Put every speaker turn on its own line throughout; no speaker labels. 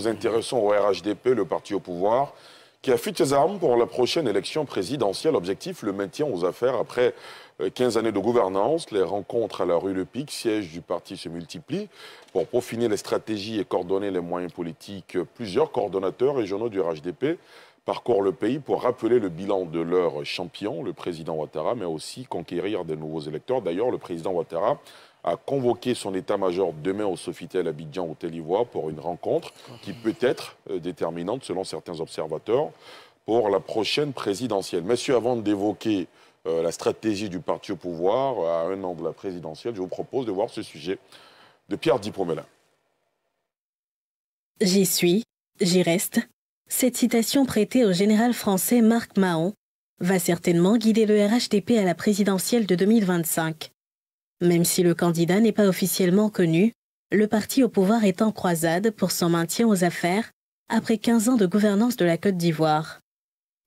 nous intéressons au RHDP, le parti au pouvoir, qui affûte ses armes pour la prochaine élection présidentielle. Objectif, le maintien aux affaires après 15 années de gouvernance. Les rencontres à la rue Le Pic, siège du parti, se multiplient. Pour peaufiner les stratégies et coordonner les moyens politiques, plusieurs coordonnateurs régionaux du RHDP parcourent le pays pour rappeler le bilan de leur champion, le président Ouattara, mais aussi conquérir de nouveaux électeurs. D'ailleurs, le président Ouattara a convoqué son état-major demain au Sofitel Abidjan, Hôtel Ivoire, pour une rencontre qui peut être déterminante, selon certains observateurs, pour la prochaine présidentielle. Messieurs, avant d'évoquer la stratégie du parti au pouvoir à un an de la présidentielle, je vous propose de voir ce sujet de Pierre Dipromella.
J'y suis, j'y reste. Cette citation prêtée au général français Marc Mahon va certainement guider le RHDP à la présidentielle de 2025. Même si le candidat n'est pas officiellement connu, le parti au pouvoir est en croisade pour son maintien aux affaires après 15 ans de gouvernance de la Côte d'Ivoire.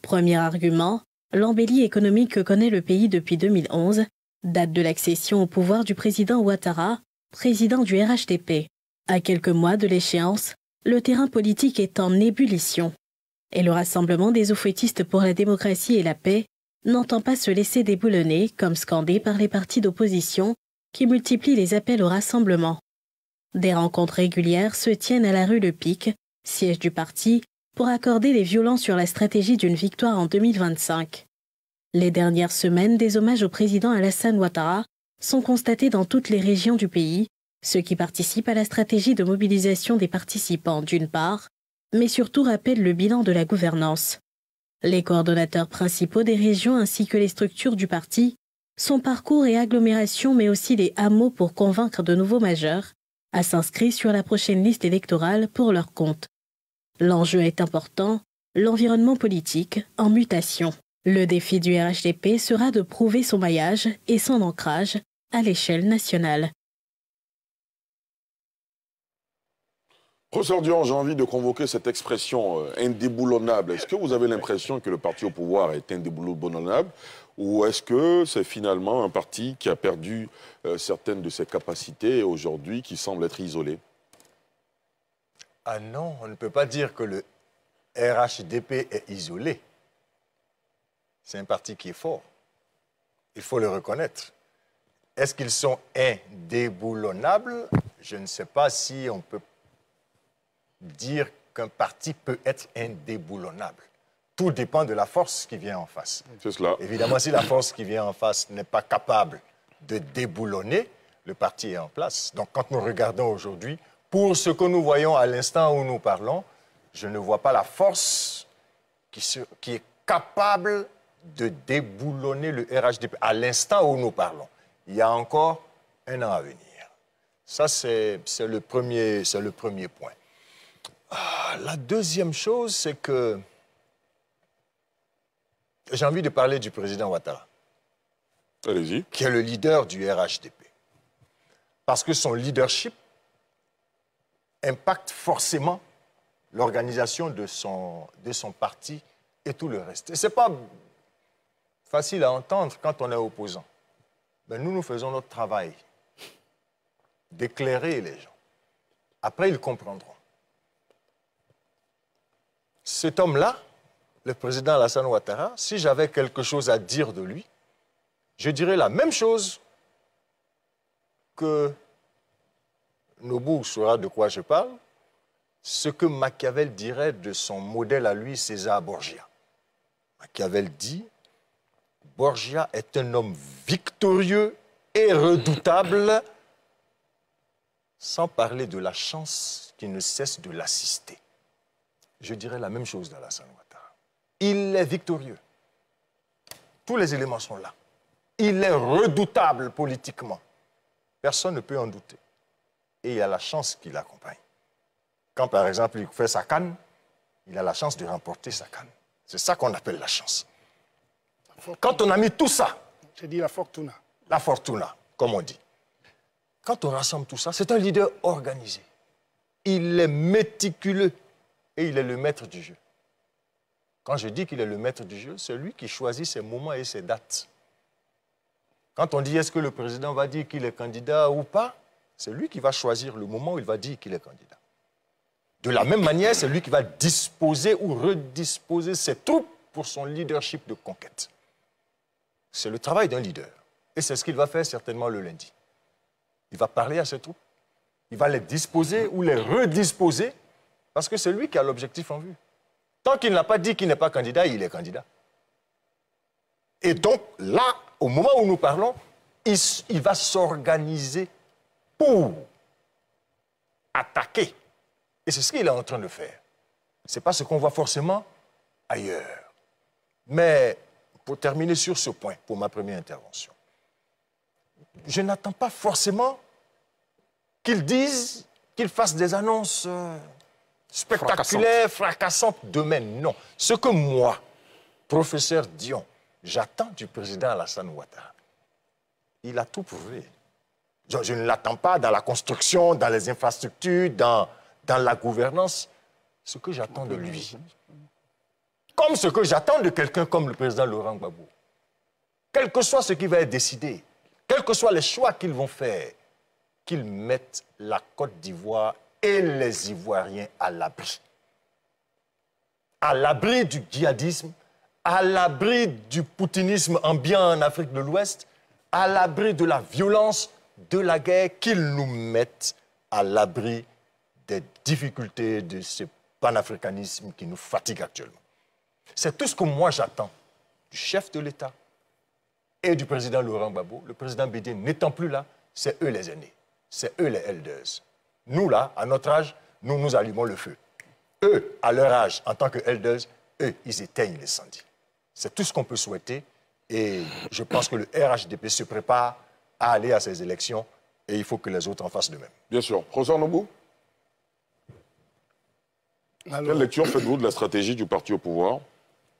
Premier argument, l'embellie économique que connaît le pays depuis 2011, date de l'accession au pouvoir du président Ouattara, président du RHDP. À quelques mois de l'échéance, le terrain politique est en ébullition. Et le Rassemblement des eaux-fouettistes pour la démocratie et la paix n'entend pas se laisser déboulonner, comme scandé par les partis d'opposition qui multiplient les appels au rassemblement. Des rencontres régulières se tiennent à la rue Le Pic, siège du parti, pour accorder les violons sur la stratégie d'une victoire en 2025. Les dernières semaines, des hommages au président Alassane Ouattara sont constatés dans toutes les régions du pays, ce qui participe à la stratégie de mobilisation des participants d'une part, mais surtout rappelle le bilan de la gouvernance. Les coordonnateurs principaux des régions ainsi que les structures du parti, son parcours et agglomération mais aussi les hameaux pour convaincre de nouveaux majeurs à s'inscrire sur la prochaine liste électorale pour leur compte. L'enjeu est important, l'environnement politique en mutation. Le défi du RHDP sera de prouver son maillage et son ancrage à l'échelle nationale.
Professeur Durand, j'ai envie de convoquer cette expression indéboulonnable. Est-ce que vous avez l'impression que le parti au pouvoir est indéboulonnable ou est-ce que c'est finalement un parti qui a perdu certaines de ses capacités et aujourd'hui qui semble être isolé?
Ah non, on ne peut pas dire que le RHDP est isolé. C'est un parti qui est fort. Il faut le reconnaître. Est-ce qu'ils sont indéboulonnables? Je ne sais pas si on peut dire qu'un parti peut être indéboulonnable. Tout dépend de la force qui vient en face.
C'est cela.
Évidemment, si la force qui vient en face n'est pas capable de déboulonner, le parti est en place. Donc, quand nous regardons aujourd'hui, pour ce que nous voyons à l'instant où nous parlons, je ne vois pas la force qui est capable de déboulonner le RHDP à l'instant où nous parlons. Il y a encore un an à venir. Ça, c'est le premier point. La deuxième chose, c'est que j'ai envie de parler du président Ouattara.
Allez-y.
Qui est le leader du RHDP. Parce que son leadership impacte forcément l'organisation de son parti et tout le reste. Et ce n'est pas facile à entendre quand on est opposant. Mais nous faisons notre travail d'éclairer les gens. Après, ils comprendront. Cet homme-là, le président Alassane Ouattara, si j'avais quelque chose à dire de lui, je dirais la même chose que Nobu saura de quoi je parle, ce que Machiavel dirait de son modèle à lui, César Borgia. Machiavel dit, Borgia est un homme victorieux et redoutable, sans parler de la chance qui ne cesse de l'assister. Je dirais la même chose d'Alassane Ouattara. Il est victorieux. Tous les éléments sont là. Il est redoutable politiquement. Personne ne peut en douter. Et il y a la chance qui l'accompagne. Quand, par exemple, il fait sa canne, il a la chance de remporter sa canne. C'est ça qu'on appelle la chance. Quand on a mis tout ça...
J'ai dit la fortuna.
La fortuna, comme on dit. Quand on rassemble tout ça, c'est un leader organisé. Il est méticuleux et il est le maître du jeu. Quand je dis qu'il est le maître du jeu, c'est lui qui choisit ses moments et ses dates. Quand on dit est-ce que le président va dire qu'il est candidat ou pas, c'est lui qui va choisir le moment où il va dire qu'il est candidat. De la même manière, c'est lui qui va disposer ou redisposer ses troupes pour son leadership de conquête. C'est le travail d'un leader. Et c'est ce qu'il va faire certainement le lundi. Il va parler à ses troupes, il va les disposer ou les redisposer, parce que c'est lui qui a l'objectif en vue. Tant qu'il n'a pas dit qu'il n'est pas candidat, il est candidat. Et donc, là, au moment où nous parlons, il va s'organiser pour attaquer. Et c'est ce qu'il est en train de faire. Ce n'est pas ce qu'on voit forcément ailleurs. Mais pour terminer sur ce point, pour ma première intervention, je n'attends pas forcément qu'il dise, qu'il fasse des annonces spectaculaires, fracassantes demain. Non. Ce que moi, professeur Dion, j'attends du président Alassane Ouattara, il a tout prouvé. Je ne l'attends pas dans la construction, dans les infrastructures, dans la gouvernance. Ce que j'attends de lui, comme ce que j'attends de quelqu'un comme le président Laurent Gbagbo, quel que soit ce qui va être décidé, quels que soient les choix qu'ils vont faire, qu'ils mettent la Côte d'Ivoire et les Ivoiriens à l'abri. À l'abri du djihadisme, à l'abri du poutinisme ambiant en Afrique de l'Ouest, à l'abri de la violence, de la guerre, qu'ils nous mettent à l'abri des difficultés de ce panafricanisme qui nous fatigue actuellement. C'est tout ce que moi j'attends du chef de l'État et du président Laurent Gbagbo. Le président Bédié n'étant plus là, c'est eux les aînés, c'est eux les elders. Nous là, à notre âge, nous allumons le feu. Eux, à leur âge, en tant que elders, eux, ils éteignent l'incendie. C'est tout ce qu'on peut souhaiter et je pense que le RHDP se prépare à aller à ces élections et il faut que les autres en fassent de même.
Bien sûr. Professeur Nobou, quelle lecture faites-vous de la stratégie du parti au pouvoir?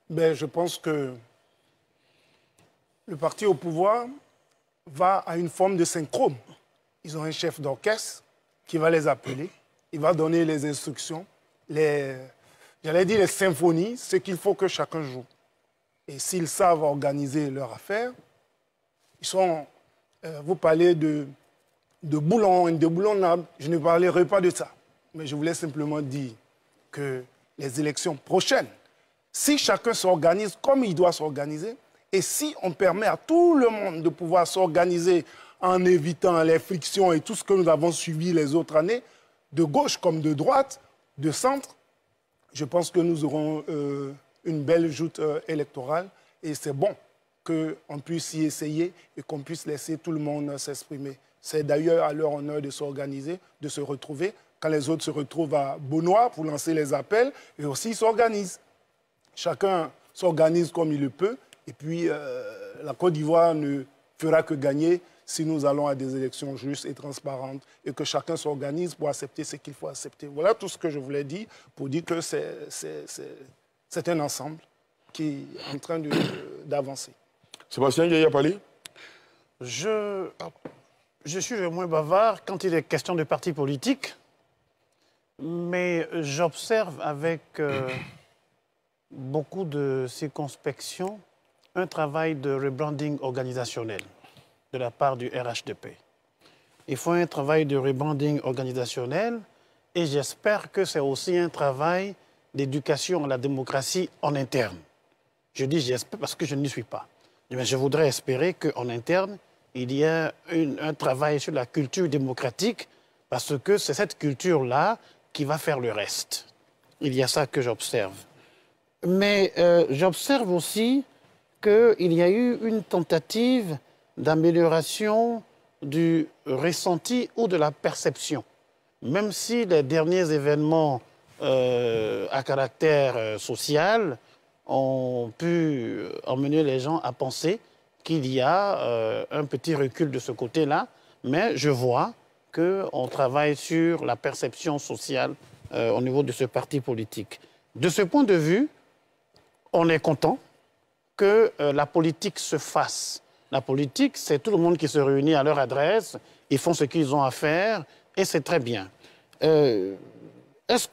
Je pense que le parti au pouvoir va à une forme de synchrone. Ils ont un chef d'orchestre qui va les appeler, il va donner les instructions, j'allais dire les symphonies, ce qu'il faut que chacun joue. Et s'ils savent organiser leur affaire, ils sont... vous parlez de boulonnable, je ne parlerai pas de ça. Mais je voulais simplement dire que les élections prochaines, si chacun s'organise comme il doit s'organiser, et si on permet à tout le monde de pouvoir s'organiser en évitant les frictions et tout ce que nous avons suivi les autres années, de gauche comme de droite, de centre, je pense que nous aurons une belle joute électorale et c'est bon qu'on puisse y essayer et qu'on puisse laisser tout le monde s'exprimer. C'est d'ailleurs à leur honneur de s'organiser, de se retrouver. Quand les autres se retrouvent à Beaunois pour lancer les appels, et aussi s'organisent. Chacun s'organise comme il le peut. Et puis, la Côte d'Ivoire ne fera que gagner si nous allons à des élections justes et transparentes et que chacun s'organise pour accepter ce qu'il faut accepter. Voilà tout ce que je voulais dire pour dire que c'est un ensemble qui est en train d'avancer.
Sébastien Gueye-Pali.
Je suis le moins bavard quand il est question de partis politiques, mais j'observe avec beaucoup de circonspection un travail de rebranding organisationnel de la part du RHDP. Il faut un travail de rebranding organisationnel et j'espère que c'est aussi un travail d'éducation à la démocratie en interne. Je dis j'espère parce que je n'y suis pas. Mais je voudrais espérer qu'en interne, il y ait un travail sur la culture démocratique parce que c'est cette culture-là qui va faire le reste. Il y a ça que j'observe. Mais j'observe aussi qu'il y a eu une tentative d'amélioration du ressenti ou de la perception. Même si les derniers événements à caractère social ont pu emmener les gens à penser qu'il y a un petit recul de ce côté-là, mais je vois qu'on travaille sur la perception sociale au niveau de ce parti politique. De ce point de vue, on est content que la politique se fasse. La politique, c'est tout le monde qui se réunit à leur adresse, ils font ce qu'ils ont à faire, et c'est très bien. Qu'est-ce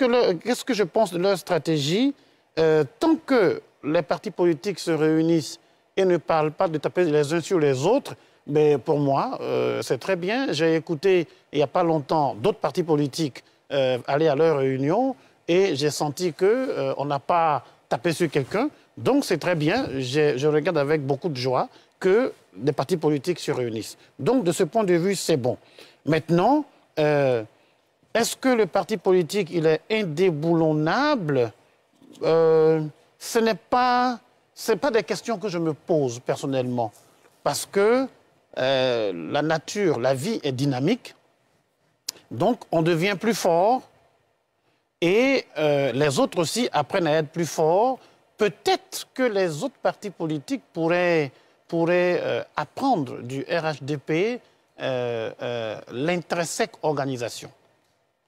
que je pense de leur stratégie? Tant que les partis politiques se réunissent et ne parlent pas de taper les uns sur les autres, mais pour moi, c'est très bien. J'ai écouté, il n'y a pas longtemps, d'autres partis politiques aller à leur réunion et j'ai senti qu'on n'a pas tapé sur quelqu'un. Donc c'est très bien, je regarde avec beaucoup de joie que les partis politiques se réunissent. Donc de ce point de vue, c'est bon. Maintenant, est-ce que le parti politique il est indéboulonnable? Ce n'est pas des questions que je me pose personnellement. Parce que la nature, la vie est dynamique. Donc on devient plus fort. Et les autres aussi apprennent à être plus forts. Peut-être que les autres partis politiques pourraient apprendre du RHDP l'intrinsèque organisation.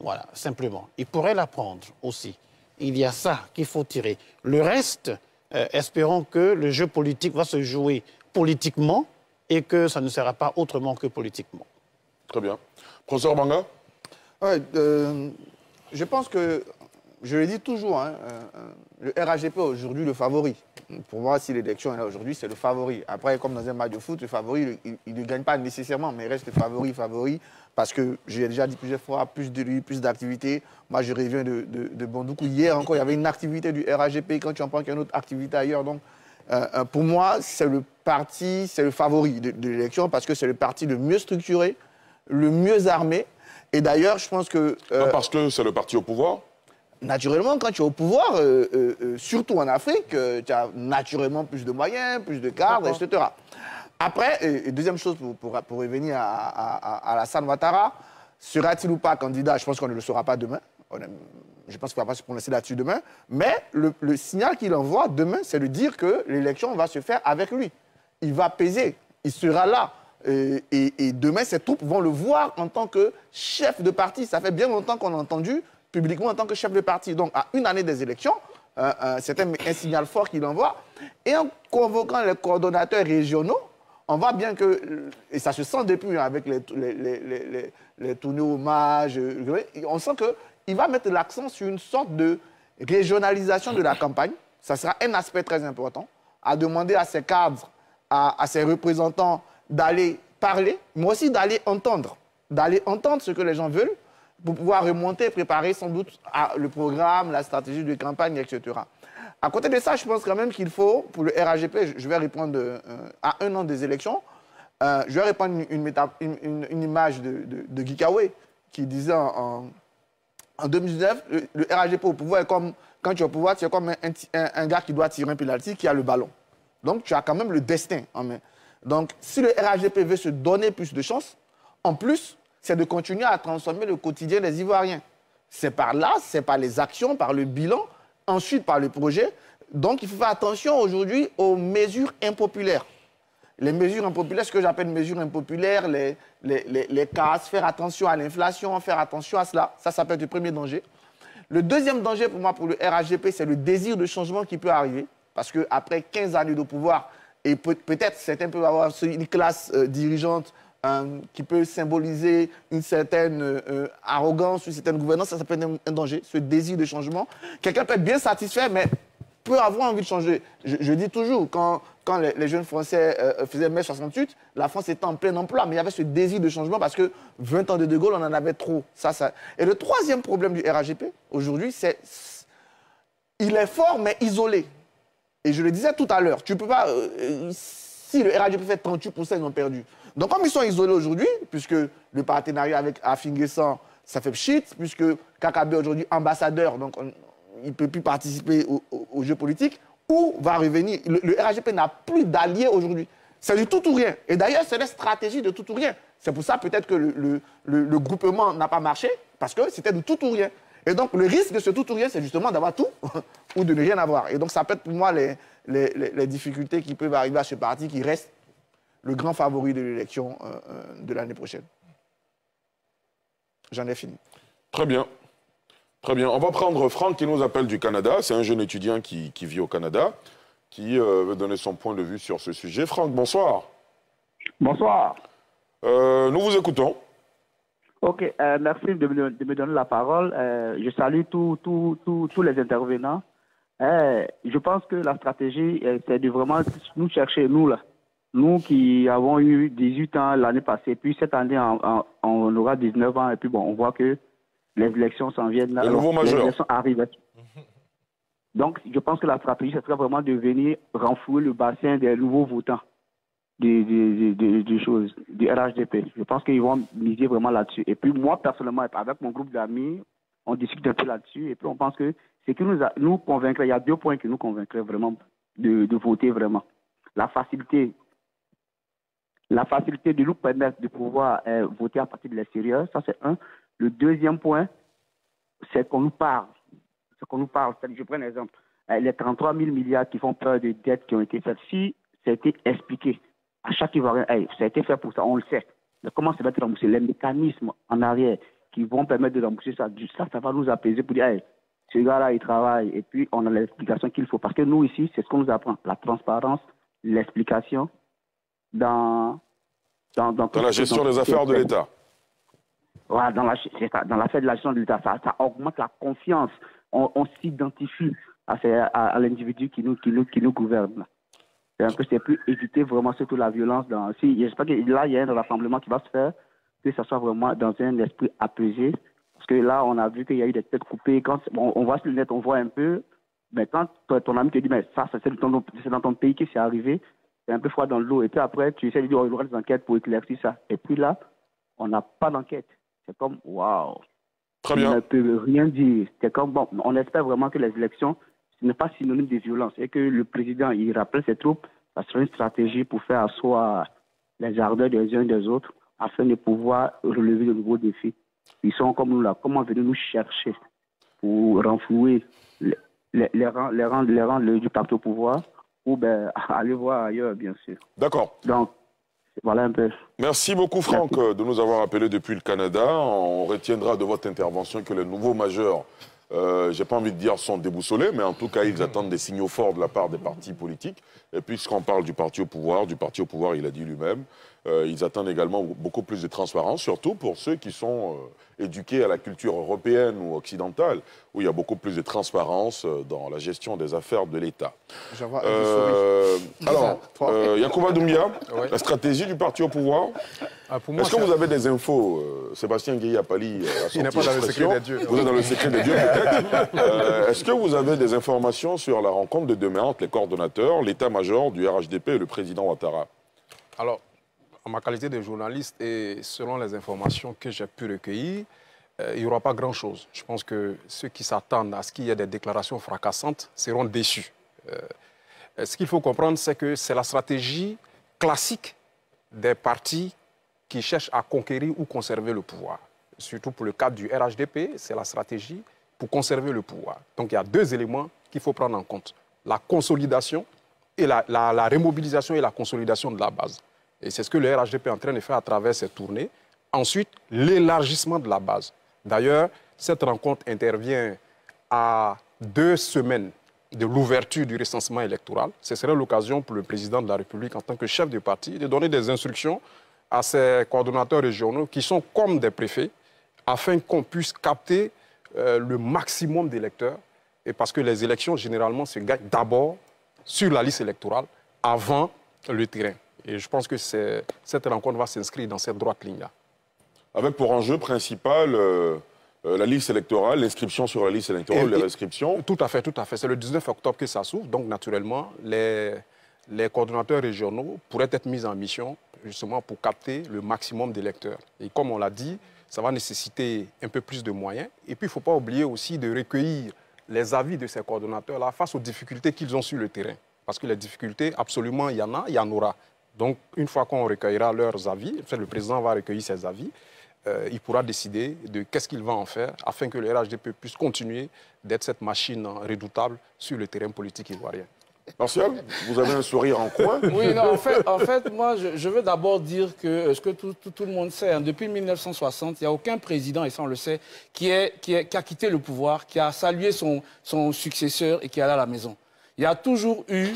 Voilà, simplement. Ils pourraient l'apprendre aussi. Il y a ça qu'il faut tirer. Le reste, espérons que le jeu politique va se jouer politiquement et que ça ne sera pas autrement que politiquement.
Très bien. Professeur Banga?
Ouais, je pense que, je le dis toujours, hein, le RHDP est aujourd'hui le favori. Pour moi, si l'élection est là aujourd'hui, c'est le favori. Après, comme dans un match de foot, le favori, il ne gagne pas nécessairement, mais il reste favori, parce que j'ai déjà dit plusieurs fois, plus de lui, plus d'activités. Moi, je reviens de Bondoukou. Hier encore, il y avait une activité du RHDP, quand tu en prends qu'il y a une autre activité ailleurs. Donc, pour moi, c'est le parti, c'est le favori de l'élection, parce que c'est le parti le mieux structuré, le mieux armé. Et d'ailleurs, je pense que...
parce que c'est le parti au pouvoir?
Naturellement, quand tu es au pouvoir, surtout en Afrique, tu as naturellement plus de moyens, plus de cadres, etc. Après, deuxième chose, pour revenir à Alassane Ouattara, sera-t-il ou pas candidat? Je pense qu'on ne le saura pas demain. Je pense qu'il ne va pas se prononcer là-dessus demain. Mais le signal qu'il envoie demain, c'est de dire que l'élection va se faire avec lui. Il va peser, il sera là. Et demain, ses troupes vont le voir en tant que chef de parti. Ça fait bien longtemps qu'on a entendu publiquement en tant que chef de parti. Donc, à une année des élections, c'est un signal fort qu'il envoie. Et en convoquant les coordonnateurs régionaux, on voit bien que, et ça se sent depuis avec les tournées hommages, on sent qu'il va mettre l'accent sur une sorte de régionalisation de la campagne. Ça sera un aspect très important, à demander à ses cadres, à ses représentants d'aller parler, mais aussi d'aller entendre ce que les gens veulent, pour pouvoir remonter, préparer sans doute le programme, la stratégie de campagne, etc. À côté de ça, je pense quand même qu'il faut, pour le RHDP, je vais répondre à un an des élections, je vais répondre une image de Guy Kawe, qui disait en 2019, le RHDP au pouvoir est comme, quand tu es au pouvoir, tu es comme un gars qui doit tirer un penalty, qui a le ballon. Donc tu as quand même le destin en main. Donc si le RHDP veut se donner plus de chance, en plus, c'est de continuer à transformer le quotidien des Ivoiriens. C'est par là, c'est par les actions, par le bilan, ensuite par le projet. Donc il faut faire attention aujourd'hui aux mesures impopulaires. Les mesures impopulaires, ce que j'appelle mesures impopulaires, les casses, faire attention à l'inflation, faire attention à cela. Ça peut être le premier danger. Le deuxième danger pour moi, pour le RHDP, c'est le désir de changement qui peut arriver. Parce qu'après 15 années de pouvoir, et peut-être certains peuvent avoir une classe dirigeante qui peut symboliser une certaine arrogance, une certaine gouvernance, ça peut être un danger, ce désir de changement. Quelqu'un peut être bien satisfait, mais peut avoir envie de changer. Je dis toujours, quand les jeunes Français faisaient mai 68, la France était en plein emploi, mais il y avait ce désir de changement parce que 20 ans de Gaulle, on en avait trop. Et le troisième problème du RHDP, aujourd'hui, c'est il est fort, mais isolé. Et je le disais tout à l'heure, tu peux pas... si le RHDP fait 38%, ils ont perdu. Donc, comme ils sont isolés aujourd'hui, puisque le partenariat avec Afinguessan, ça fait pchit, puisque Kakabe aujourd'hui ambassadeur, donc il ne peut plus participer au jeu politique, où va revenir? Le RHDP n'a plus d'alliés aujourd'hui. C'est du tout ou rien. Et d'ailleurs, c'est la stratégie de tout ou rien. C'est pour ça peut-être que le groupement n'a pas marché, parce que c'était du tout ou rien. Et donc, le risque de ce tout ou rien, c'est justement d'avoir tout ou de ne rien avoir. Et donc, ça peut être pour moi les difficultés qui peuvent arriver à ce parti qui reste le grand favori de l'élection de l'année prochaine. J'en ai fini.
Très bien. Très bien. On va prendre Franck qui nous appelle du Canada. C'est un jeune étudiant qui vit au Canada, qui veut donner son point de vue sur ce sujet. Franck, bonsoir.
Bonsoir.
Nous vous écoutons.
Ok, merci de me donner la parole. Je salue tous les intervenants. Je pense que la stratégie, c'est de vraiment nous chercher, nous là. Nous qui avons eu 18 ans l'année passée, puis cette année, on aura 19 ans, et puis bon, on voit que Les élections s'en viennent.
Le nouveau majeur.
Les élections arrivent. Donc, je pense que la stratégie, ce serait vraiment de venir renflouer le bassin des nouveaux votants du RHDP. Je pense qu'ils vont miser vraiment là-dessus. Et puis, moi, personnellement, avec mon groupe d'amis, on discute un peu là-dessus. Et puis, on pense que ce qui nous convaincrait, il y a 2 points qui nous convaincraient vraiment de voter vraiment. La facilité de nous permettre de pouvoir voter à partir de l'extérieur, ça c'est un. Le deuxième point, c'est qu'on nous parle. Je prends un exemple. Les 33 000 milliards qui font peur de dettes qui ont été faites, si ça a été expliqué à chaque Ivoirien, ça a été fait pour ça, on le sait. Mais comment ça va être remboursé? Les mécanismes en arrière qui vont permettre de rembourser ça, ça va nous apaiser pour dire, ce gars-là, il travaille, et puis on a l'explication qu'il faut. Parce que nous, ici, c'est ce qu'on nous apprend. La transparence, l'explication dans
la gestion des affaires de l'État.
Voilà, dans l'affaire de la gestion de l'État, ça augmente la confiance. On s'identifie à l'individu qui nous gouverne. C'est plus éviter vraiment surtout la violence. J'espère que là, il y a un rassemblement qui va se faire, que ça soit vraiment dans un esprit apaisé. Parce que là, on a vu qu'il y a eu des têtes coupées. Quand on voit sur le net, on voit un peu. Mais quand ton ami te dit, mais ça, c'est dans ton pays que c'est arrivé, c'est un peu froid dans l'eau. Et puis après, tu essaies de dire, il y aura des enquêtes pour éclaircir ça. Et puis là, on n'a pas d'enquête. C'est comme, waouh.
Très bien.
On ne peut rien dire. C'est comme, bon, on espère vraiment que les élections, ce n'est pas synonyme de violence. Et que le président, il rappelle ses troupes, ça sera une stratégie pour faire asseoir les ardeurs des uns et des autres afin de pouvoir relever de nouveaux défis. Ils sont comme nous là, comment venir nous chercher pour renflouer les rangs du parti au pouvoir ou aller voir ailleurs, bien sûr.
D'accord.
Donc, voilà un peu.
Merci beaucoup, Franck, de nous avoir appelés depuis le Canada. On retiendra de votre intervention que les nouveaux majeurs, j'ai pas envie de dire sont déboussolés, mais en tout cas, ils attendent des signaux forts de la part des partis politiques. Et puisqu'on parle du parti au pouvoir, il a dit lui-même, ils attendent également beaucoup plus de transparence, surtout pour ceux qui sont éduqués à la culture européenne ou occidentale, où il y a beaucoup plus de transparence dans la gestion des affaires de l'État. Alors, Yacouba Doumbia, la stratégie du parti au pouvoir. Est-ce que vous avez des infos, Sébastien Gueye-Apali
Il n'est pas dans le secret des dieux.
Vous êtes dans le secret des dieux, peut-être. Est-ce que vous avez des informations sur la rencontre de demain entre les coordonnateurs, l'état-major du RHDP et le président Ouattara?
Alors, en ma qualité de journaliste et selon les informations que j'ai pu recueillir, il n'y aura pas grand-chose. Je pense que ceux qui s'attendent à ce qu'il y ait des déclarations fracassantes seront déçus. Ce qu'il faut comprendre, c'est que c'est la stratégie classique des partis qui cherchent à conquérir ou conserver le pouvoir. Surtout pour le cadre du RHDP, c'est la stratégie pour conserver le pouvoir. Donc il y a 2 éléments qu'il faut prendre en compte. La consolidation et la remobilisation et la consolidation de la base. Et c'est ce que le RHDP est en train de faire à travers cette tournée. Ensuite, l'élargissement de la base. D'ailleurs, cette rencontre intervient à 2 semaines de l'ouverture du recensement électoral. Ce serait l'occasion pour le président de la République, en tant que chef du parti, de donner des instructions à ses coordonnateurs régionaux qui sont comme des préfets, afin qu'on puisse capter le maximum d'électeurs. Et parce que les élections, généralement, se gagnent d'abord sur la liste électorale, avant le terrain. Et je pense que cette rencontre va s'inscrire dans cette droite ligne-là. Avec pour enjeu principal la liste électorale, l'inscription sur la liste électorale, les restrictions. Tout à fait, tout à fait. C'est le 19 octobre que ça s'ouvre. Donc, naturellement, les coordonnateurs régionaux pourraient être mis en mission justement pour capter le maximum d'électeurs. Et comme on l'a dit, ça va nécessiter un peu plus de moyens. Et puis, il ne faut pas oublier aussi de recueillir les avis de ces coordonnateurs-là face aux difficultés qu'ils ont sur le terrain. Parce que les difficultés, absolument, il y en a, il y en aura. Donc, une fois qu'on recueillera leurs avis, enfin, le président va recueillir ses avis, il pourra décider de qu'est-ce qu'il va en faire afin que le RHDP puisse continuer d'être cette machine redoutable sur le terrain politique ivoirien.
Martial, vous avez un sourire en coin.
Oui, non, en fait moi, je veux d'abord dire que ce que tout le monde sait, hein, depuis 1960, il n'y a aucun président, et ça on le sait, qui a quitté le pouvoir, qui a salué son successeur et qui est allé à la maison. il y a toujours eu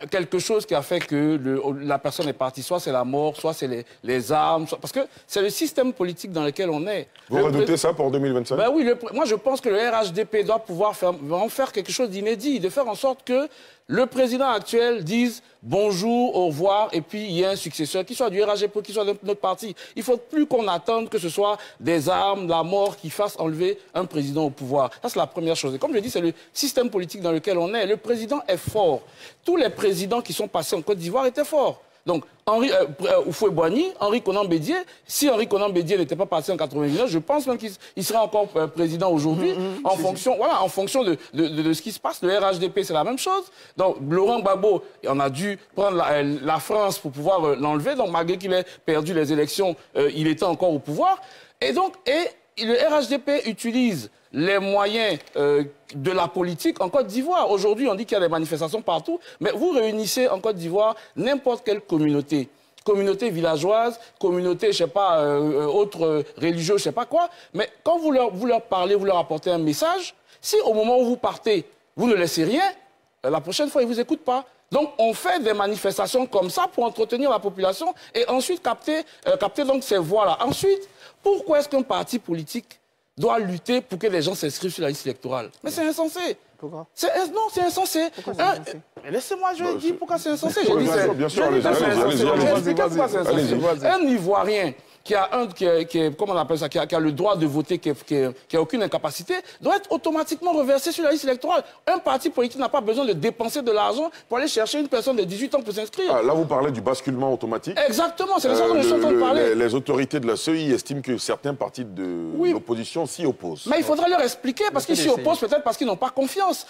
quelque chose qui a fait que la personne est partie. Soit c'est la mort, soit c'est les armes. Parce que c'est le système politique dans lequel on est.
Vous redoutez ça pour 2025?
Ben oui, moi je pense que le RHDP doit pouvoir vraiment faire quelque chose d'inédit, de faire en sorte que le président actuel dise bonjour, au revoir, et puis il y a un successeur, qu'il soit du RHDP, qu'il soit de notre parti. Il ne faut plus qu'on attende que ce soit des armes, la mort qui fasse enlever un président au pouvoir. Ça, c'est la première chose. Et comme je dis, c'est le système politique dans lequel on est. Le président est fort. Tous les présidents qui sont passés en Côte d'Ivoire étaient forts. Donc, Houphouët-Boigny, Henri Konan Bédié, si Henri Konan Bédié n'était pas passé en 99, je pense même qu'il serait encore président aujourd'hui, en fonction de ce qui se passe. Le RHDP, c'est la même chose. Donc, Laurent Gbagbo, on a dû prendre la France pour pouvoir l'enlever. Donc, malgré qu'il ait perdu les élections, il était encore au pouvoir. Et donc, le RHDP utilise les moyens de la politique en Côte d'Ivoire. Aujourd'hui, on dit qu'il y a des manifestations partout, mais vous réunissez en Côte d'Ivoire n'importe quelle communauté. Communauté villageoise, communauté, je sais pas, autre religieux, je sais pas quoi. Mais quand vous leur parlez, vous leur apportez un message, si au moment où vous partez, vous ne laissez rien, la prochaine fois, ils ne vous écoutent pas. Donc, on fait des manifestations comme ça pour entretenir la population et ensuite capter donc ces voix-là. Ensuite, pourquoi est-ce qu'un parti politique doit lutter pour que les gens s'inscrivent sur la liste électorale? Mais c'est insensé.
Pourquoi?
Non, c'est insensé. Laissez-moi, je vais dire pourquoi c'est insensé.
Bien sûr, allez-y.
Un Ivoirien qui a comment on appelle ça, qui a le droit de voter, qui a aucune incapacité, doit être automatiquement reversé sur la liste électorale. Un parti politique n'a pas besoin de dépenser de l'argent pour aller chercher une personne de 18 ans pour s'inscrire.
Ah, là, vous parlez du basculement automatique.
Exactement, c'est ça dont je suis en train de parler.
Les autorités de la CEI estiment que certains partis de l'opposition s'y opposent.
Mais il faudra leur expliquer, parce qu'ils s'y opposent peut-être parce qu'ils n'ont pas confiance.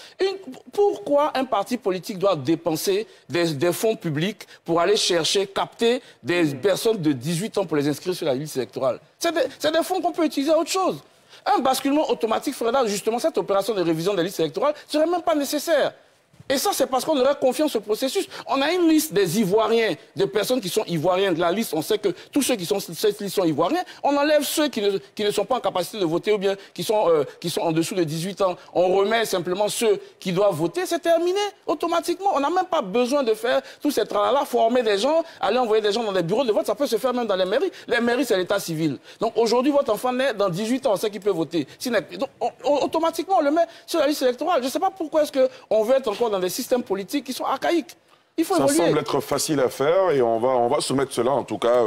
Pourquoi un parti politique doit dépenser des fonds publics pour aller chercher, capter des personnes de 18 ans pour les inscrire sur la liste électorale? C'est des fonds qu'on peut utiliser à autre chose. Un basculement automatique ferait justement cette opération de révision des listes électorales ne serait même pas nécessaire. Et ça, c'est parce qu'on aurait confiance au processus. On a une liste des Ivoiriens, des personnes qui sont Ivoiriens de la liste. On sait que tous ceux qui sont sur cette liste sont Ivoiriens. On enlève ceux qui ne sont pas en capacité de voter ou bien qui sont en dessous de 18 ans. On remet simplement ceux qui doivent voter. C'est terminé automatiquement. On n'a même pas besoin de faire tout ce travail-là, former des gens, aller envoyer des gens dans des bureaux de vote. Ça peut se faire même dans les mairies. Les mairies, c'est l'état civil. Donc aujourd'hui, votre enfant naît dans 18 ans, on sait qu'il peut voter. Donc, automatiquement, on le met sur la liste électorale. Je ne sais pas pourquoi est-ce qu'on veut être encore dans des systèmes politiques qui sont archaïques. Il faut évoluer.
Ça semble être facile à faire et on va soumettre cela, en tout cas,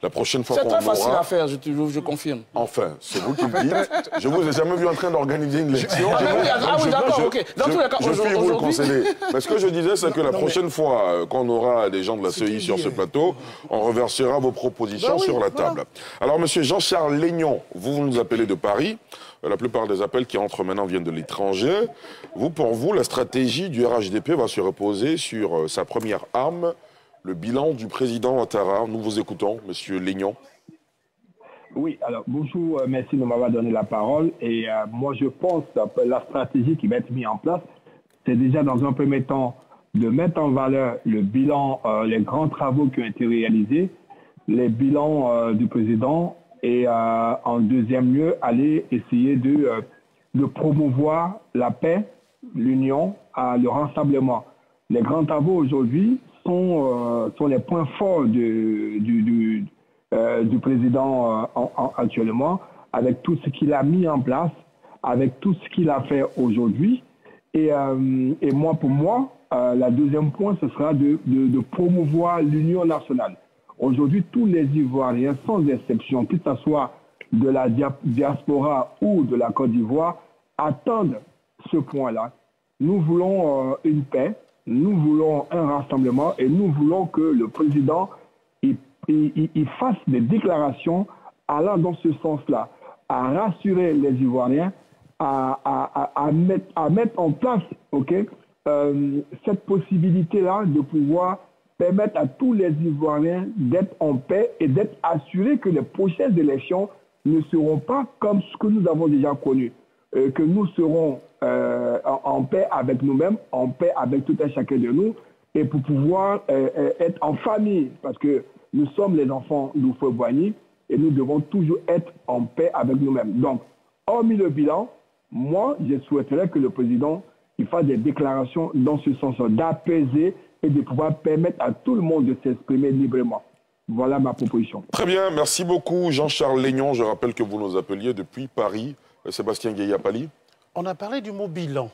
la prochaine fois qu'on aura...
C'est très facile à faire, je confirme.
Enfin, c'est vous qui le dites. Je vous ai jamais vu en train d'organiser une élection.
Oui, d'accord, ok. Dans tous les cas,
je puis vous le concéder. Mais ce que je disais, c'est que la prochaine fois qu'on aura des gens de la CEI sur ce plateau, on reversera vos propositions sur la table. Alors, monsieur Jean-Charles Lénion, vous nous appelez de Paris. La plupart des appels qui entrent maintenant viennent de l'étranger. Pour vous, la stratégie du RHDP va se reposer sur sa première arme, le bilan du président Ouattara. Nous vous écoutons, monsieur Lénion.
Oui, alors bonjour, merci de m'avoir donné la parole. Et moi, je pense que la stratégie qui va être mise en place, c'est déjà dans un premier temps de mettre en valeur le bilan, les grands travaux qui ont été réalisés, les bilans du président, et en deuxième lieu, aller essayer de promouvoir la paix, l'union, le rassemblement. Les grands travaux aujourd'hui sont les points forts du président actuellement, avec tout ce qu'il a mis en place, avec tout ce qu'il a fait aujourd'hui. Et pour moi, la deuxième point, ce sera de promouvoir l'union nationale. Aujourd'hui, tous les Ivoiriens, sans exception, que ce soit de la diaspora ou de la Côte d'Ivoire, attendent ce point-là. Nous voulons une paix, nous voulons un rassemblement et nous voulons que le président il fasse des déclarations allant dans ce sens-là, à rassurer les Ivoiriens, à mettre en place cette possibilité-là de pouvoir permettre à tous les Ivoiriens d'être en paix et d'être assurés que les prochaines élections ne seront pas comme ce que nous avons déjà connu. Que nous serons en paix avec nous-mêmes, en paix avec tout un chacun de nous, et pour pouvoir être en famille, parce que nous sommes les enfants d'Houphouët-Boigny, et nous devons toujours être en paix avec nous-mêmes. Donc, hormis le bilan, moi, je souhaiterais que le président il fasse des déclarations dans ce sens, d'apaiser et de pouvoir permettre à tout le monde de s'exprimer librement. Voilà ma proposition.
Très bien, merci beaucoup Jean-Charles Lénion. Je rappelle que vous nous appeliez depuis Paris. Sébastien Gueye-Pali.
On a parlé du mot bilan.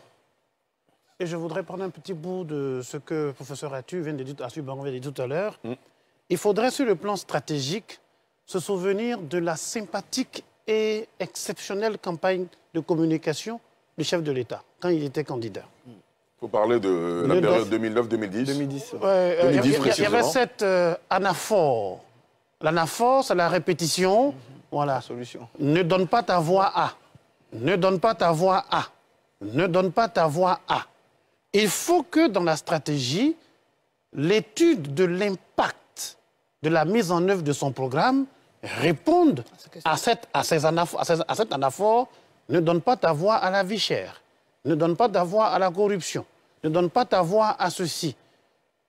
Et je voudrais prendre un petit bout de ce que le professeur Atu vient de dire tout à l'heure. Il faudrait, sur le plan stratégique, se souvenir de la sympathique et exceptionnelle campagne de communication du chef de l'État, quand il était candidat.
Vous parlez de la période 2009-2010
2010.
Il y avait cette anaphore. L'anaphore, c'est la répétition. Voilà.
Solution.
Ne donne pas ta voix à. Ne donne pas ta voix à. Ne donne pas ta voix à. Il faut que dans la stratégie, l'étude de l'impact de la mise en œuvre de son programme réponde à cette anaphore. Ne donne pas ta voix à la vie chère. Ne donne pas ta voix à la corruption. Ne donne pas ta voix à ceci.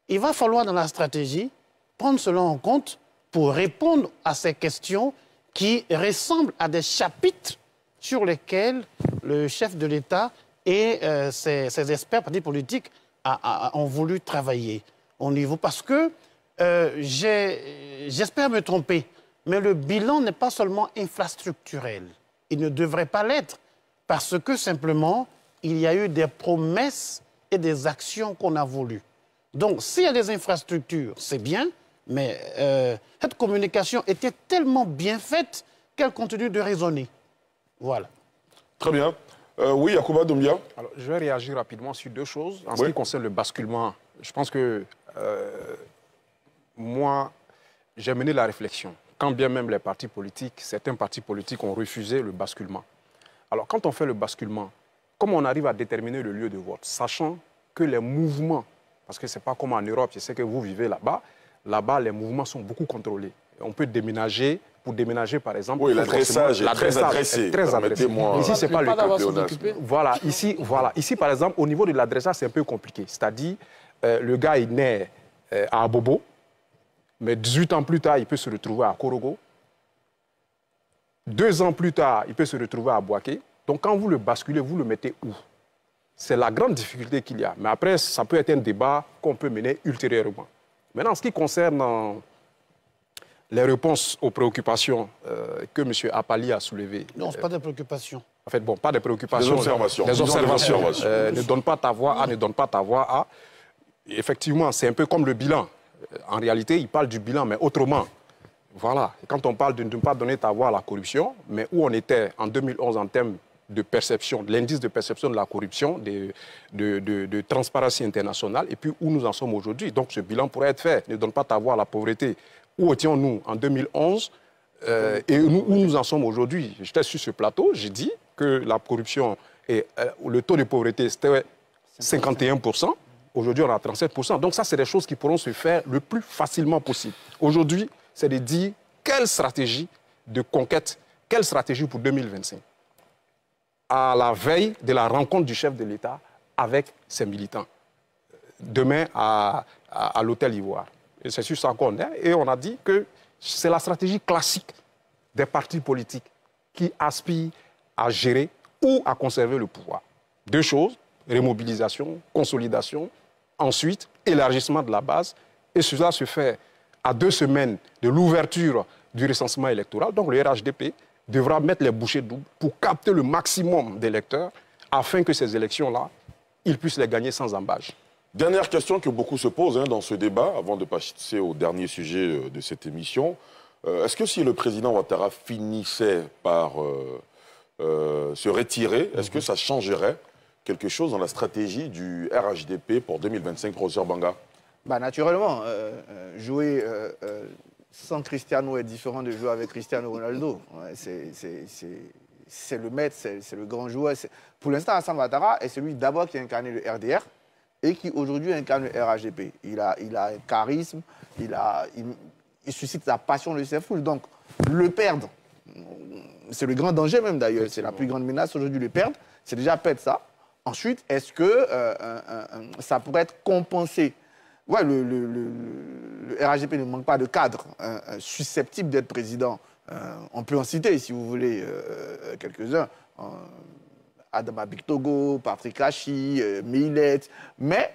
Il va falloir dans la stratégie prendre cela en compte pour répondre à ces questions qui ressemblent à des chapitres sur lesquels le chef de l'État et ses experts partis politiques ont voulu travailler au niveau. Parce que, j'espère me tromper, mais le bilan n'est pas seulement infrastructurel. Il ne devrait pas l'être, parce que simplement, il y a eu des promesses et des actions qu'on a voulues. Donc, s'il y a des infrastructures, c'est bien, mais cette communication était tellement bien faite qu'elle continue de résonner. Voilà.
Très bien. Oui, Yacouba Doumbia.
Alors, je vais réagir rapidement sur deux choses. En ce qui concerne le basculement, je pense que moi, j'ai mené la réflexion. Quand bien même les partis politiques, certains partis politiques ont refusé le basculement. Alors, quand on fait le basculement, comment on arrive à déterminer le lieu de vote, sachant que les mouvements, parce que ce n'est pas comme en Europe, je sais que vous vivez là-bas, là-bas, les mouvements sont beaucoup contrôlés. On peut déménager, pour déménager, par exemple...
Oui, l'adressage est très adressé.
Ici, ce n'est pas le cas. Voilà, ici, par exemple, au niveau de l'adressage, c'est un peu compliqué. C'est-à-dire, le gars est né à Abobo, mais 18 ans plus tard, il peut se retrouver à Korogo. 2 ans plus tard, il peut se retrouver à Bouaké. Donc, quand vous le basculez, vous le mettez où? C'est la grande difficulté qu'il y a. Mais après, ça peut être un débat qu'on peut mener ultérieurement. Maintenant, en ce qui concerne les réponses aux préoccupations que M. Apali a soulevées.
Non, ce n'est pas des préoccupations.
En fait, bon, pas des préoccupations.
Des observations.
Des observations. Ne donne pas ta voix à, ne donne pas ta voix à. Effectivement, c'est un peu comme le bilan. En réalité, il parle du bilan, mais autrement. Voilà. Et quand on parle de ne pas donner ta voix à la corruption, mais où on était en 2011 en termes de perception, de l'indice de perception de la corruption, de Transparency International, et puis où nous en sommes aujourd'hui. Donc ce bilan pourrait être fait. Ne donne pas ta voix à la pauvreté. Où étions-nous en 2011 et où nous en sommes aujourd'hui? J'étais sur ce plateau, j'ai dit que la corruption et le taux de pauvreté, c'était 51%. Aujourd'hui, on a 37%. Donc ça, c'est des choses qui pourront se faire le plus facilement possible. Aujourd'hui, c'est de dire quelle stratégie de conquête, quelle stratégie pour 2025, à la veille de la rencontre du chef de l'État avec ses militants, demain à l'Hôtel Ivoire. Et c'est sur ça qu'on est. Et on a dit que c'est la stratégie classique des partis politiques qui aspirent à gérer ou à conserver le pouvoir. Deux choses, remobilisation, consolidation, ensuite élargissement de la base. Et cela se fait à 2 semaines de l'ouverture du recensement électoral. Donc le RHDP devra mettre les bouchées doubles pour capter le maximum d'électeurs afin que ces élections-là, ils puissent les gagner sans embâche.
Dernière question que beaucoup se posent dans ce débat, avant de passer au dernier sujet de cette émission. Est-ce que si le président Ouattara finissait par se retirer, est-ce que ça changerait quelque chose dans la stratégie du RHDP pour 2025, professeur Banga?
Naturellement, jouer sans Cristiano est différent de jouer avec Cristiano Ronaldo. Ouais, c'est le maître, c'est le grand joueur. Pour l'instant, Alassane Ouattara est celui d'abord qui a incarné le RDR et qui aujourd'hui incarne le RHDP. Il a un charisme, il suscite la passion de ses foules. Donc, le perdre, c'est le grand danger même d'ailleurs, c'est la plus grande menace aujourd'hui, le perdre, c'est déjà perdre ça. Ensuite, est-ce que ça pourrait être compensé? Ouais, le RHDP ne manque pas de cadres susceptibles d'être président. On peut en citer, si vous voulez, quelques-uns. Adama Bictogo, Patrick Hachi, Millet. Mais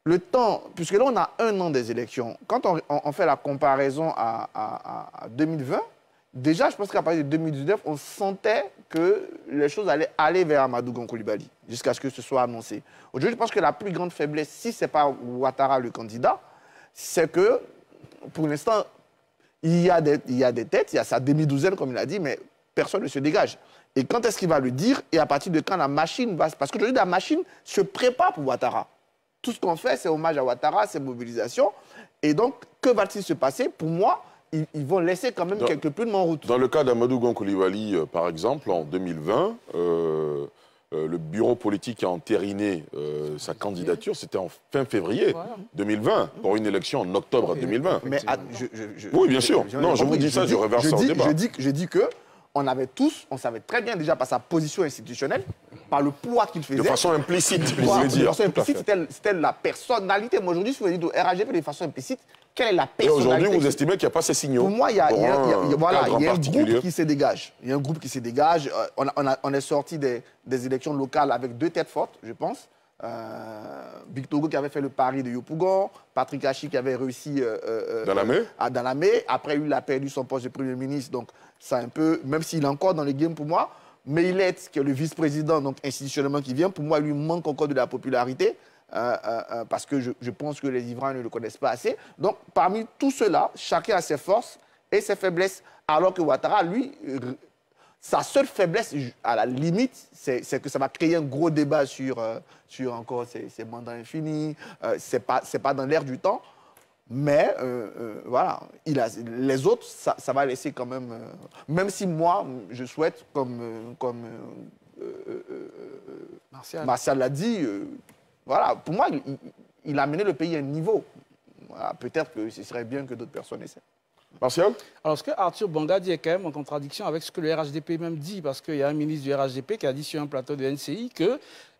le temps, puisque là, on a 1 an des élections, quand on fait la comparaison à 2020, déjà, je pense qu'à partir de 2019, on sentait que les choses allaient aller vers Amadou Gon Coulibaly, jusqu'à ce que ce soit annoncé. Aujourd'hui, je pense que la plus grande faiblesse, si ce n'est pas Ouattara le candidat, c'est que, pour l'instant, il y a des têtes, il y a sa demi-douzaine, comme il a dit, mais personne ne se dégage. Et quand est-ce qu'il va le dire? Et à partir de quand la machine va... Parce qu'aujourd'hui, la machine se prépare pour Ouattara. Tout ce qu'on fait, c'est hommage à Ouattara, c'est mobilisation. Et donc, que va-t-il se passer? Pour moi, ils vont laisser quand même quelques plumes en route.
Dans le cas d'Amadou Gon Coulibaly, par exemple, en 2020, le bureau politique a entériné sa candidature, c'était en fin février 2020, pour une élection en octobre 2020.
Mais
oui, bien sûr. Non, je vous dis ça, je reverse ça au débat.
Je dis que on avait tous, on savait très bien déjà par sa position institutionnelle, par le poids qu'il faisait.
De façon implicite, vous voulez dire.
De façon implicite, c'était la personnalité. Moi, aujourd'hui, si vous dites au RHDP de façon implicite, quelle est la personnalité?
Et aujourd'hui, vous estimez qu'il n'y a pas ces signaux?
Pour moi, il y a un groupe qui se dégage. Il y a un groupe qui se dégage. On est sorti des élections locales avec 2 têtes fortes, je pense. Bictogo qui avait fait le pari de Yopougon, Patrick Hachi qui avait réussi à Dalamé. Après, il a perdu son poste de Premier ministre, donc ça un peu, même s'il est encore dans les games pour moi. Meillet, qui est le vice-président, donc institutionnellement qui vient, pour moi, il lui manque encore de la popularité. Parce que je pense que les Ivoiriens ne le connaissent pas assez. Donc, parmi tout cela, chacun a ses forces et ses faiblesses. Alors que Ouattara, lui, sa seule faiblesse, à la limite, c'est que ça va créer un gros débat sur encore ces mandats infinis. C'est pas dans l'air du temps. Mais voilà, les autres, ça va laisser quand même... même si moi, je souhaite, comme Martial l'a dit... voilà, pour moi, il a amené le pays à un niveau. Voilà, peut-être que ce serait bien que d'autres personnes essaient.
Martial?
Alors, ce que Arthur Banga dit est quand même en contradiction avec ce que le RHDP même dit, parce qu'il y a un ministre du RHDP qui a dit sur un plateau de NCI que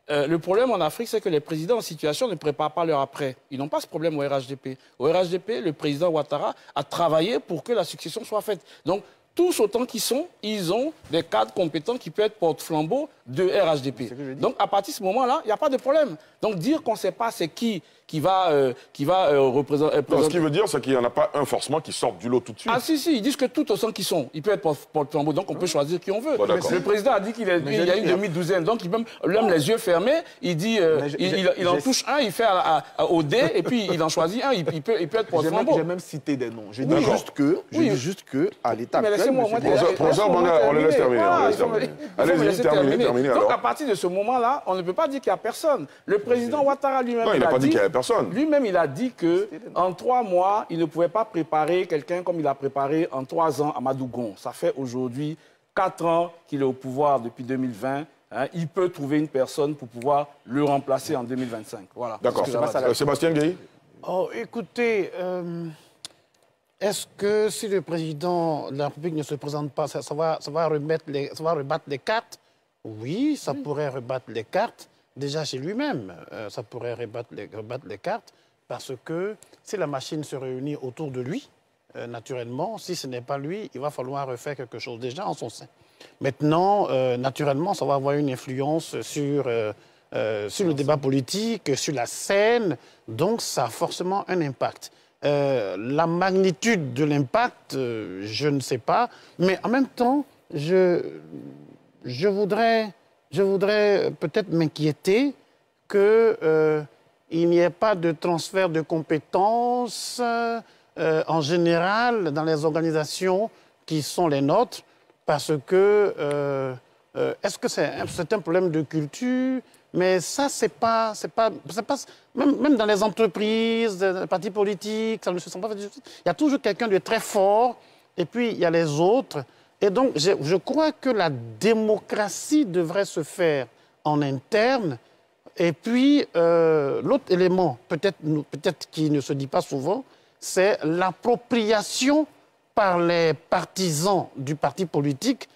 le problème en Afrique, c'est que les présidents en situation ne préparent pas leur après. Ils n'ont pas ce problème au RHDP. Au RHDP, le président Ouattara a travaillé pour que la succession soit faite. Donc, tous autant qu'ils sont, ils ont des cadres compétents qui peuvent être porte-flambeau de RHDP. Donc, à partir de ce moment-là, il n'y a pas de problème. Donc, dire qu'on ne sait pas c'est qui va représenter...
Ce qui veut dire, c'est qu'il n'y en a pas un forcément qui sort du lot tout de suite.
Ah si, ils disent que tout autant qu'ils sont, ils peuvent être porte-flambeau, donc on peut choisir qui on veut.
Bon,
le président a dit qu'il y a une demi-douzaine, donc il même les yeux fermés, il dit, il en touche un, il fait au dé, et puis il en choisit un, il peut être porte-flambeau.
J'ai même cité des noms. Je dis juste que, à l'état actuel...
Professeur Banga, on le laisse terminer. Allez-y, terminez.
Donc à partir de ce moment-là, on ne peut pas dire qu'il n'y a personne. Le président Ouattara lui-même...
Non, il n'a pas dit qu'il n'y avait personne.
Lui-même, il a dit qu'en 3 mois, il ne pouvait pas préparer quelqu'un comme il a préparé en 3 ans Amadou Gon. Ça fait aujourd'hui 4 ans qu'il est au pouvoir depuis 2020. Hein, il peut trouver une personne pour pouvoir le remplacer en 2025. Voilà.
D'accord. Sébastien Gueye?
Oh, écoutez, est-ce que si le président de la République ne se présente pas, ça va rebattre les cartes? Oui, ça pourrait rebattre les cartes. Déjà chez lui-même, ça pourrait rebattre les cartes, parce que si la machine se réunit autour de lui, naturellement, si ce n'est pas lui, il va falloir refaire quelque chose déjà en son sein. Maintenant, naturellement, ça va avoir une influence sur le débat politique, sur la scène, donc ça a forcément un impact. La magnitude de l'impact, je ne sais pas, mais en même temps, je voudrais peut-être m'inquiéter qu'il n'y ait pas de transfert de compétences en général dans les organisations qui sont les nôtres, parce que est-ce que c'est un problème de culture? Mais ça, c'est pas même dans les entreprises, les partis politiques, ça ne se sent pas fait de justice. Il y a toujours quelqu'un de très fort, et puis il y a les autres. Et donc, je crois que la démocratie devrait se faire en interne. Et puis, l'autre élément, peut-être qui ne se dit pas souvent, c'est l'appropriation par les partisans du parti politique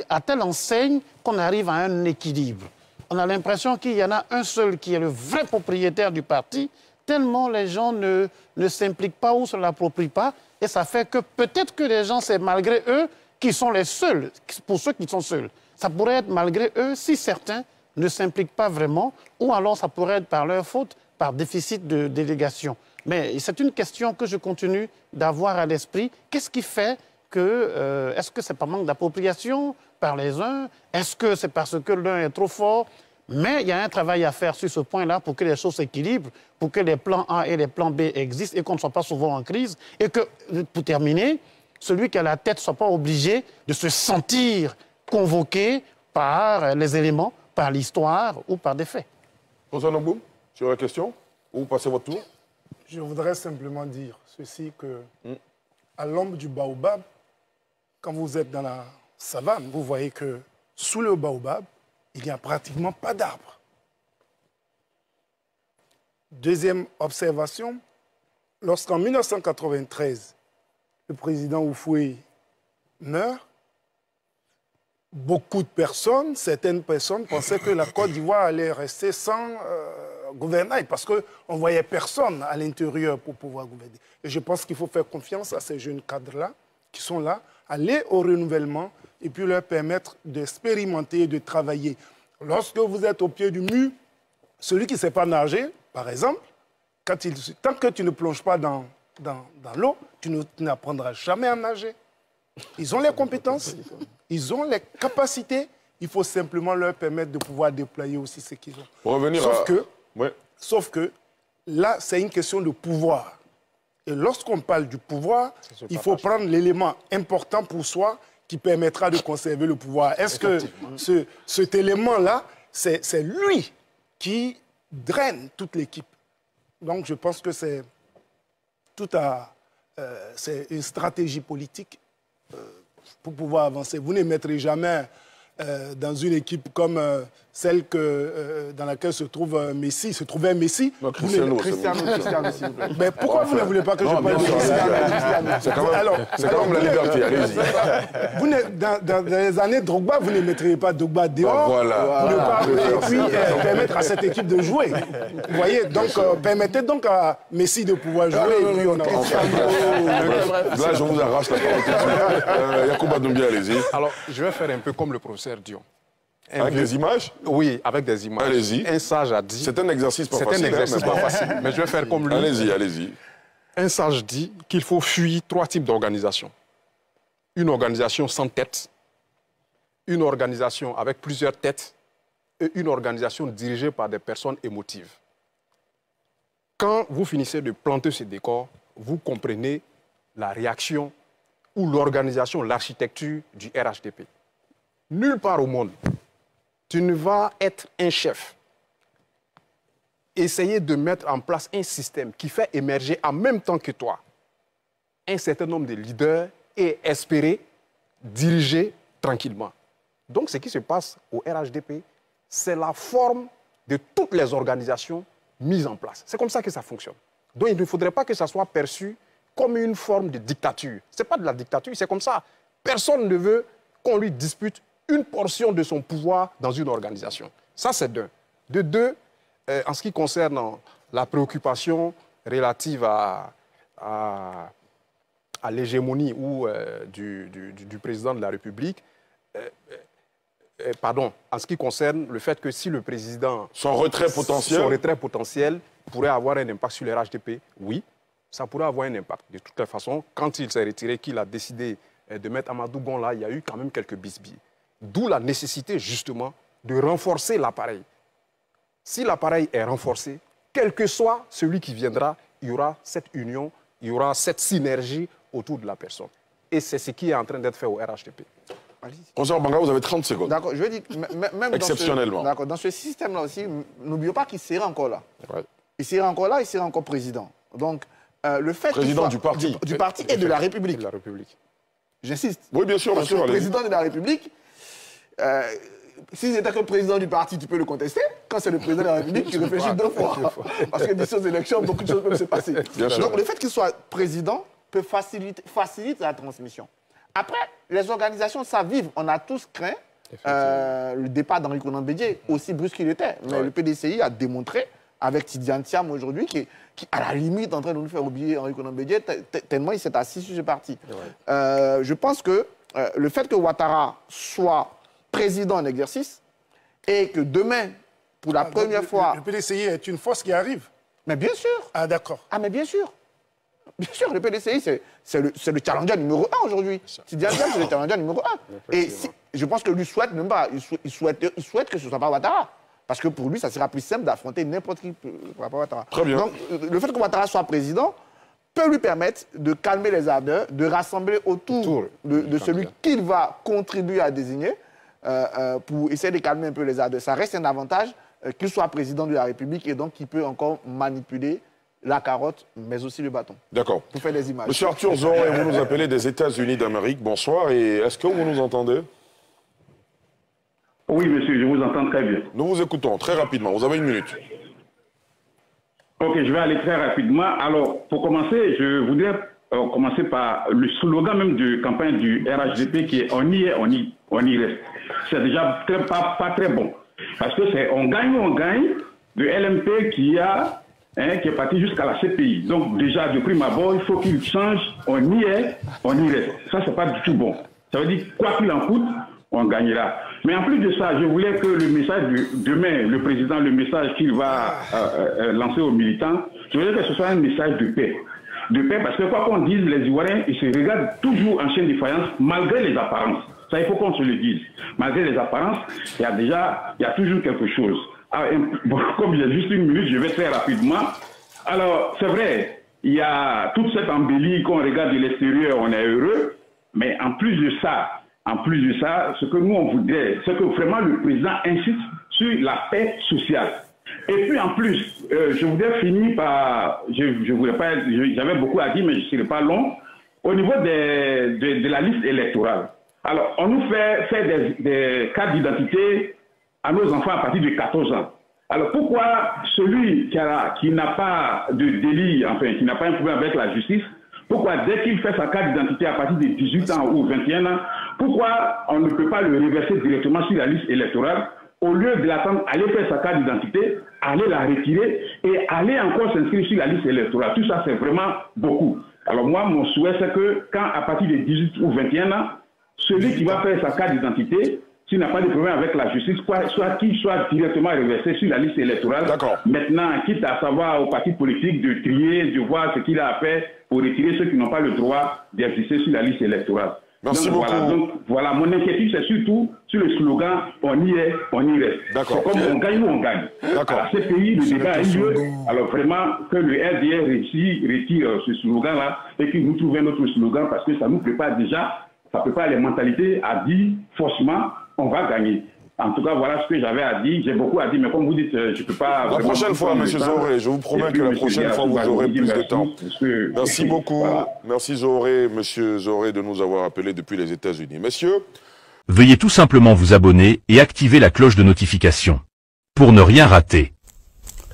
à telle enseigne qu'on arrive à un équilibre. On a l'impression qu'il y en a un seul qui est le vrai propriétaire du parti, tellement les gens ne s'impliquent pas ou ne se l'approprient pas. Et ça fait que peut-être que les gens, c'est malgré eux, qui sont les seuls, pour ceux qui sont seuls. Ça pourrait être malgré eux si certains ne s'impliquent pas vraiment, ou alors ça pourrait être par leur faute, par déficit de délégation. Mais c'est une question que je continue d'avoir à l'esprit. Qu'est-ce qui fait que... est-ce que c'est par manque d'appropriation par les uns? Est-ce que c'est parce que l'un est trop fort? Mais il y a un travail à faire sur ce point-là pour que les choses s'équilibrent, pour que les plans A et les plans B existent et qu'on ne soit pas souvent en crise. Et que, pour terminer, celui qui a la tête ne soit pas obligé de se sentir convoqué par les éléments, par l'histoire ou par des faits.
François Nogboum, sur la question, ou vous passez votre tour?
Je voudrais simplement dire ceci, que à l'ombre du baobab, quand vous êtes dans la savane, vous voyez que sous le baobab, il n'y a pratiquement pas d'arbres. Deuxième observation, lorsqu'en 1993, le président Houphouët meurt, beaucoup de personnes, certaines personnes pensaient que la Côte d'Ivoire allait rester sans gouvernail parce qu'on ne voyait personne à l'intérieur pour pouvoir gouverner. Et je pense qu'il faut faire confiance à ces jeunes cadres-là qui sont là, aller au renouvellement et puis leur permettre d'expérimenter et de travailler. Lorsque vous êtes au pied du mur, celui qui ne sait pas nager, par exemple, tant que tu ne plonges pas dans l'eau, tu n'apprendras jamais à nager. Ils ont les compétences, ils ont les capacités, il faut simplement leur permettre de pouvoir déployer aussi ce qu'ils ont.
Pour revenir
Sauf que là, c'est une question de pouvoir. Et lorsqu'on parle du pouvoir, il faut prendre l'élément important pour soi qui permettra de conserver le pouvoir. Est-ce que cet élément-là, c'est lui qui draine toute l'équipe? Donc je pense que c'est une stratégie politique pour pouvoir avancer. Vous ne mettrez jamais dans une équipe comme celle dans laquelle se trouvait Messi.
Non, Cristiano,
s'il vous plaît. Mais pourquoi vous ne voulez pas que je parle de Cristiano?
C'est quand même la liberté, allez-y.
Dans les années Drogba, vous ne mettriez pas Drogba dehors et puis permettre à cette équipe de jouer. Vous voyez, donc permettez donc à Messi de pouvoir jouer et puis on a...
Là, je vous arrache la parole. Yacouba Doumbia, allez-y.
Alors, je vais faire un peu comme le professeur Dion.
Avec des images?
Oui, avec des images.
Allez-y.
Un sage a dit...
C'est un exercice pas facile.
C'est un exercice pas facile, mais je vais faire comme lui.
Allez-y, allez-y.
Un sage dit qu'il faut fuir 3 types d'organisations. Une organisation sans tête, une organisation avec plusieurs têtes et une organisation dirigée par des personnes émotives. Quand vous finissez de planter ce décor, vous comprenez la réaction ou l'organisation, l'architecture du RHDP. Nulle part au monde, tu ne vas être un chef. Essayer de mettre en place un système qui fait émerger en même temps que toi un certain nombre de leaders et espérer diriger tranquillement. Donc, ce qui se passe au RHDP, c'est la forme de toutes les organisations mises en place. C'est comme ça que ça fonctionne. Donc, il ne faudrait pas que ça soit perçu comme une forme de dictature. Ce n'est pas de la dictature, c'est comme ça. Personne ne veut qu'on lui dispute une portion de son pouvoir dans une organisation. Ça, c'est d'un. De deux, en ce qui concerne la préoccupation relative à l'hégémonie ou du président de la République, en ce qui concerne le fait que si le président...
Son retrait
potentiel pourrait avoir un impact sur les RHDP, oui, ça pourrait avoir un impact. De toute façon, quand il s'est retiré, qu'il a décidé de mettre Amadou Gon là, il y a eu quand même quelques bisbilles. D'où la nécessité, justement, de renforcer l'appareil. Si l'appareil est renforcé, quel que soit celui qui viendra, il y aura cette union, il y aura cette synergie autour de la personne. Et c'est ce qui est en train d'être fait au RHDP.
Professeur Banga, vous avez 30 secondes.
D'accord, je veux dire, même
exceptionnellement.
Dans ce système-là aussi, n'oublions pas qu'il sera encore là.
Ouais.
Il sera encore là, il sera encore président. Donc, le fait
président du parti.
Du parti et de la République.
De la République.
J'insiste.
Oui, bien sûr,
parce que le président de la République, si c'était que le président du parti, tu peux le contester. Quand c'est le président de la République, tu réfléchis 2 fois. Parce que d'ici aux élections, beaucoup de choses peuvent se passer. Donc le fait qu'il soit président peut faciliter la transmission. Après, les organisations savent vivre. On a tous craint le départ d'Henri Konan Bédié, aussi brusque qu'il était. Mais le PDCI a démontré, avec Tidiane Thiam aujourd'hui, qui à la limite en train de nous faire oublier Henri Konan Bédié, tellement il s'est assis sur ce parti. Je pense que le fait que Ouattara soit président en exercice et que demain, pour la première fois...
Le PDCI est une force qui arrive.
Mais bien sûr.
Ah, d'accord.
Ah, mais bien sûr. Bien sûr, le PDCI, c'est le challenger numéro 1 aujourd'hui. C'est le challenger numéro 1. Et je pense que lui souhaite même pas, il souhaite que ce ne soit pas Ouattara. Parce que pour lui, ça sera plus simple d'affronter n'importe qui par rapport à Ouattara.
Très bien.
Donc, le fait que Ouattara soit président peut lui permettre de calmer les ardeurs, de rassembler autour de celui qu'il va contribuer à désigner pour essayer de calmer un peu les ardeurs. Ça reste un avantage qu'il soit président de la République et donc qu'il peut encore manipuler la carotte, mais aussi le bâton.
D'accord.
Pour faire des images.
Monsieur Arthur Zoré, vous nous appelez des États-Unis d'Amérique. Bonsoir. Et est-ce que vous nous entendez?
Oui, monsieur, je vous entends très bien.
Nous vous écoutons très rapidement. Vous avez 1 minute.
Ok, je vais aller très rapidement. Alors, pour commencer, je voudrais commencer par le slogan même de campagne du RHDP qui est « On y est, on y reste ». C'est déjà pas très bon. Parce que c'est on gagne de LMP qui est parti jusqu'à la CPI. Donc déjà, de prime abord, il faut qu'il change, on y est, on y reste. Ça, c'est pas du tout bon. Ça veut dire, quoi qu'il en coûte, on gagnera. Mais en plus de ça, je voulais que le message de demain, le président, le message qu'il va lancer aux militants, je voulais que ce soit un message de paix. De paix, parce que quoi qu'on dise, les Ivoiriens, ils se regardent toujours en chaîne de défaillance, malgré les apparences. Ça, il faut qu'on se le dise. Malgré les apparences, il y a toujours quelque chose. Alors, bon, comme il y a juste 1 minute, je vais très rapidement. Alors, c'est vrai, il y a toute cette embellie qu'on regarde de l'extérieur, on est heureux, mais en plus de ça, ce que nous on voudrait, c'est que vraiment le président insiste sur la paix sociale. Et puis en plus, je voudrais finir par, j'avais beaucoup à dire, mais je ne serai pas long, au niveau de la liste électorale. Alors, on nous fait faire des cartes d'identité à nos enfants à partir de 14 ans. Alors, pourquoi celui qui n'a pas de délit, enfin, qui n'a pas un problème avec la justice, pourquoi dès qu'il fait sa carte d'identité à partir de 18 ans ou 21 ans, pourquoi on ne peut pas le reverser directement sur la liste électorale au lieu de l'attendre, aller faire sa carte d'identité, aller la retirer et aller encore s'inscrire sur la liste électorale. Tout ça, c'est vraiment beaucoup. Alors moi, mon souhait, c'est que quand à partir de 18 ou 21 ans, celui qui va faire sa carte d'identité, s'il n'a pas de problème avec la justice, soit qu'il soit directement reversé sur la liste électorale. Maintenant, quitte à savoir aux partis politiques de trier, de voir ce qu'il a à faire pour retirer ceux qui n'ont pas le droit d'exister sur la liste électorale.
Merci beaucoup.
Voilà, mon inquiétude, c'est surtout sur le slogan « On y est, on y reste ». C'est comme on gagne ou on gagne. À ces pays, le débat a eu lieu. Alors vraiment, que le RDR retire ce slogan-là et qu'il nous trouve un autre slogan parce que ça nous prépare déjà, ça prépare les mentalités à dire forcément on va gagner. En tout cas, voilà ce que j'avais à dire. J'ai beaucoup à dire, mais comme vous dites, je ne peux pas...
La prochaine fois, M. Zoré, je vous promets que la prochaine fois, vous aurez plus de temps. Merci beaucoup. Voilà. Merci Zoré, M. Zoré, de nous avoir appelés depuis les États-Unis. Messieurs,
veuillez tout simplement vous abonner et activer la cloche de notification pour ne rien rater.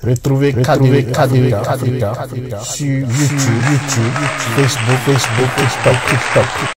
Retrouvez Africa sur YouTube, Facebook, TikTok.